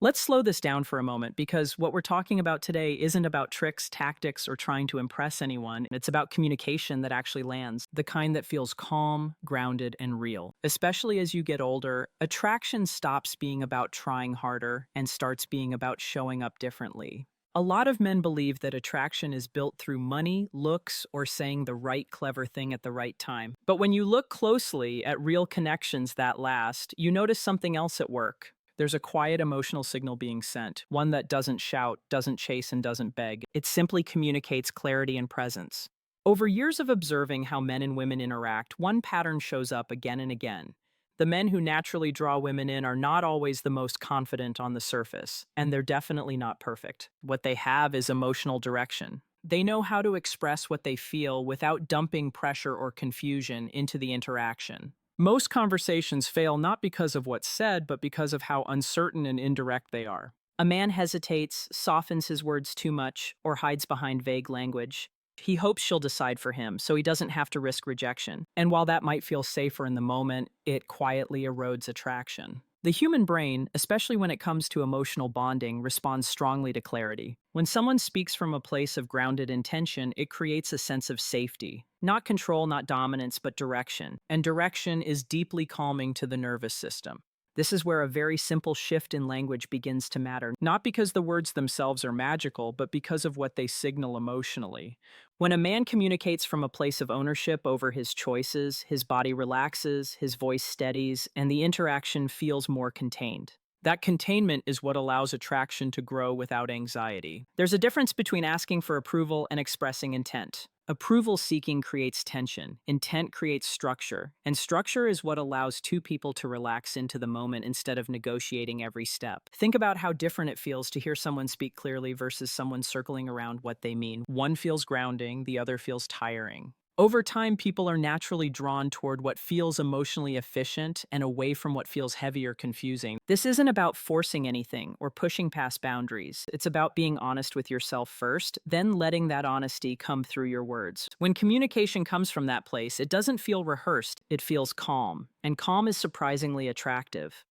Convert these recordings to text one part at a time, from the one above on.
Let's slow this down for a moment because what we're talking about today isn't about tricks, tactics, or trying to impress anyone. It's about communication that actually lands, the kind that feels calm, grounded, and real. Especially as you get older, attraction stops being about trying harder and starts being about showing up differently. A lot of men believe that attraction is built through money, looks, or saying the right clever thing at the right time. But when you look closely at real connections that last, you notice something else at work. There's a quiet emotional signal being sent, one that doesn't shout, doesn't chase, and doesn't beg. It simply communicates clarity and presence. Over years of observing how men and women interact, one pattern shows up again and again. The men who naturally draw women in are not always the most confident on the surface, and they're definitely not perfect. What they have is emotional direction. They know how to express what they feel without dumping pressure or confusion into the interaction. Most conversations fail not because of what's said, but because of how uncertain and indirect they are. A man hesitates, softens his words too much, or hides behind vague language. He hopes she'll decide for him, so he doesn't have to risk rejection. And while that might feel safer in the moment, it quietly erodes attraction. The human brain, especially when it comes to emotional bonding, responds strongly to clarity. When someone speaks from a place of grounded intention, it creates a sense of safety. Not control, not dominance, but direction. And direction is deeply calming to the nervous system. This is where a very simple shift in language begins to matter, not because the words themselves are magical, but because of what they signal emotionally. When a man communicates from a place of ownership over his choices, his body relaxes, his voice steadies, and the interaction feels more contained. That containment is what allows attraction to grow without anxiety. There's a difference between asking for approval and expressing intent. Approval seeking creates tension, intent creates structure, and structure is what allows two people to relax into the moment instead of negotiating every step. Think about how different it feels to hear someone speak clearly versus someone circling around what they mean. One feels grounding, the other feels tiring. Over time, people are naturally drawn toward what feels emotionally efficient and away from what feels heavy or confusing. This isn't about forcing anything or pushing past boundaries. It's about being honest with yourself first, then letting that honesty come through your words. When communication comes from that place, it doesn't feel rehearsed, it feels calm. And calm is surprisingly attractive.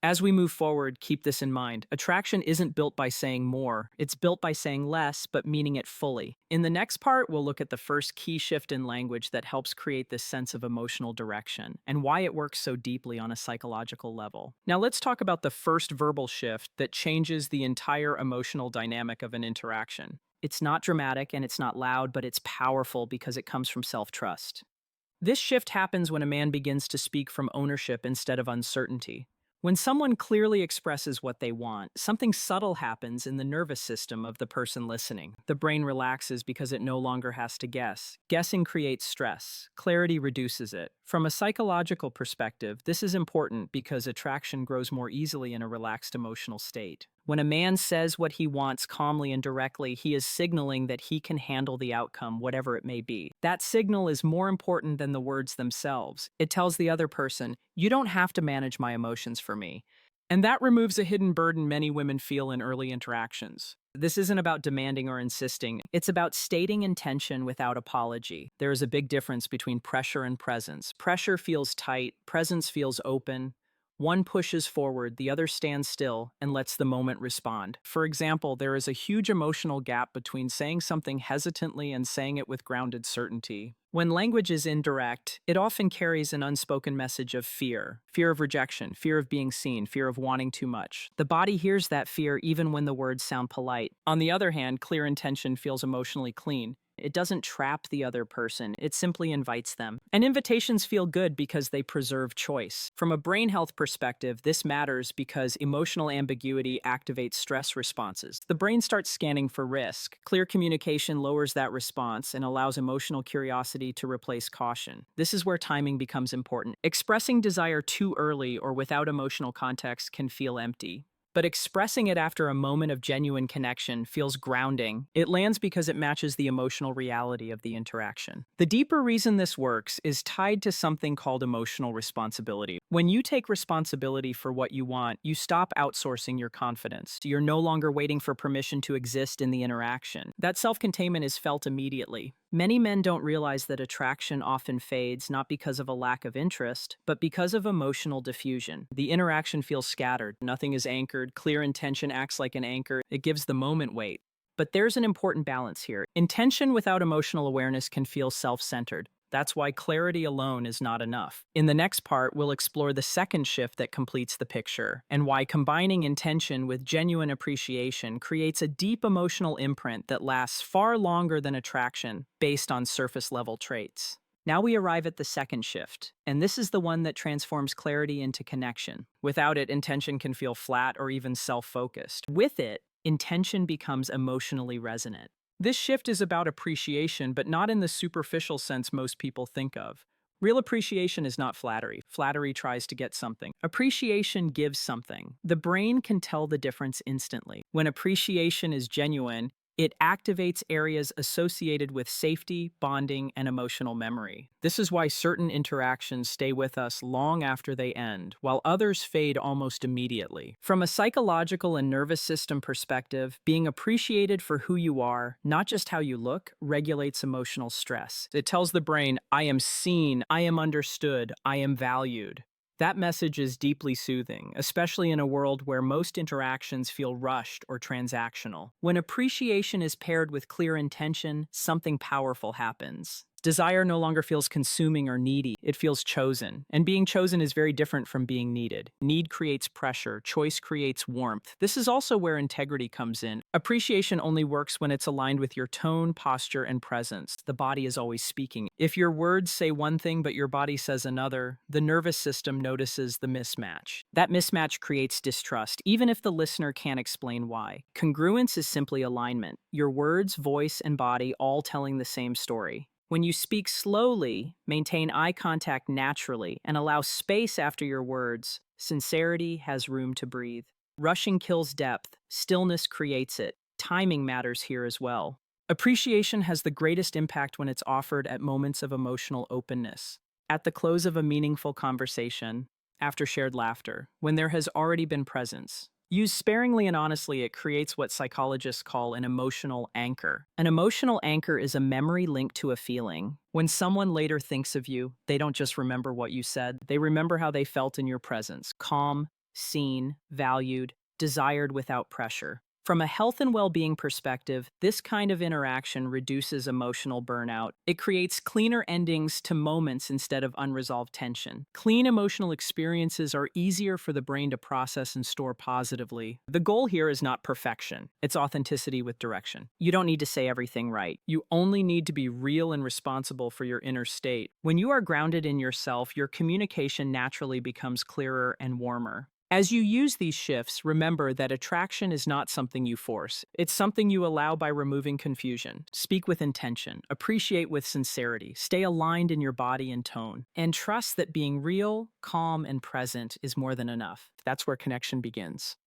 As we move forward, keep this in mind. Attraction isn't built by saying more, it's built by saying less, but meaning it fully. In the next part, we'll look at the first key shift in language that helps create this sense of emotional direction, and why it works so deeply on a psychological level. Now let's talk about the first verbal shift that changes the entire emotional dynamic of an interaction. It's not dramatic and it's not loud, but it's powerful because it comes from self-trust. This shift happens when a man begins to speak from ownership instead of uncertainty. When someone clearly expresses what they want, something subtle happens in the nervous system of the person listening. The brain relaxes because it no longer has to guess. Guessing creates stress. Clarity reduces it. From a psychological perspective, this is important because attraction grows more easily in a relaxed emotional state. When a man says what he wants calmly and directly, he is signaling that he can handle the outcome, whatever it may be. That signal is more important than the words themselves. It tells the other person, "You don't have to manage my emotions for me." And that removes a hidden burden many women feel in early interactions. This isn't about demanding or insisting. It's about stating intention without apology. There is a big difference between pressure and presence. Pressure feels tight, presence feels open. One pushes forward, the other stands still and lets the moment respond. For example, there is a huge emotional gap between saying something hesitantly and saying it with grounded certainty. When language is indirect, it often carries an unspoken message of fear. Fear of rejection, fear of being seen, fear of wanting too much. The body hears that fear even when the words sound polite. On the other hand, clear intention feels emotionally clean. It doesn't trap the other person, it simply invites them. And invitations feel good because they preserve choice. From a brain health perspective, this matters because emotional ambiguity activates stress responses. The brain starts scanning for risk. Clear communication lowers that response and allows emotional curiosity to replace caution. This is where timing becomes important. Expressing desire too early or without emotional context can feel empty. But expressing it after a moment of genuine connection feels grounding. It lands because it matches the emotional reality of the interaction. The deeper reason this works is tied to something called emotional responsibility. When you take responsibility for what you want, you stop outsourcing your confidence. You're no longer waiting for permission to exist in the interaction. That self containment is felt immediately. Many men don't realize that attraction often fades not because of a lack of interest, but because of emotional diffusion. The interaction feels scattered, nothing is anchored, clear intention acts like an anchor, it gives the moment weight. But there's an important balance here. Intention without emotional awareness can feel self centered. That's why clarity alone is not enough. In the next part, we'll explore the second shift that completes the picture, and why combining intention with genuine appreciation creates a deep emotional imprint that lasts far longer than attraction based on surface level traits. Now we arrive at the second shift, and this is the one that transforms clarity into connection. Without it, intention can feel flat or even self-focused. With it, intention becomes emotionally resonant. This shift is about appreciation, but not in the superficial sense most people think of. Real appreciation is not flattery. Flattery tries to get something. Appreciation gives something. The brain can tell the difference instantly. When appreciation is genuine, it activates areas associated with safety, bonding, and emotional memory. This is why certain interactions stay with us long after they end, while others fade almost immediately. From a psychological and nervous system perspective, being appreciated for who you are, not just how you look, regulates emotional stress. It tells the brain, I am seen, I am understood, I am valued. That message is deeply soothing, especially in a world where most interactions feel rushed or transactional. When appreciation is paired with clear intention, something powerful happens. Desire no longer feels consuming or needy, it feels chosen. And being chosen is very different from being needed. Need creates pressure, choice creates warmth. This is also where integrity comes in. Appreciation only works when it's aligned with your tone, posture, and presence. The body is always speaking. If your words say one thing but your body says another, the nervous system notices the mismatch. That mismatch creates distrust, even if the listener can't explain why. Congruence is simply alignment. Your words, voice, and body all telling the same story. When you speak slowly, maintain eye contact naturally, and allow space after your words, sincerity has room to breathe. Rushing kills depth, stillness creates it. Timing matters here as well. Appreciation has the greatest impact when it's offered at moments of emotional openness. At the close of a meaningful conversation, after shared laughter, when there has already been presence. Used sparingly and honestly, it creates what psychologists call an emotional anchor. An emotional anchor is a memory linked to a feeling. When someone later thinks of you, they don't just remember what you said, they remember how they felt in your presence. Calm, seen, valued, desired without pressure. From a health and well-being perspective, this kind of interaction reduces emotional burnout. It creates cleaner endings to moments instead of unresolved tension. Clean emotional experiences are easier for the brain to process and store positively. The goal here is not perfection, it's authenticity with direction. You don't need to say everything right. You only need to be real and responsible for your inner state. When you are grounded in yourself, your communication naturally becomes clearer and warmer. As you use these shifts, remember that attraction is not something you force. It's something you allow by removing confusion. Speak with intention, appreciate with sincerity, stay aligned in your body and tone, and trust that being real, calm, and present is more than enough. That's where connection begins.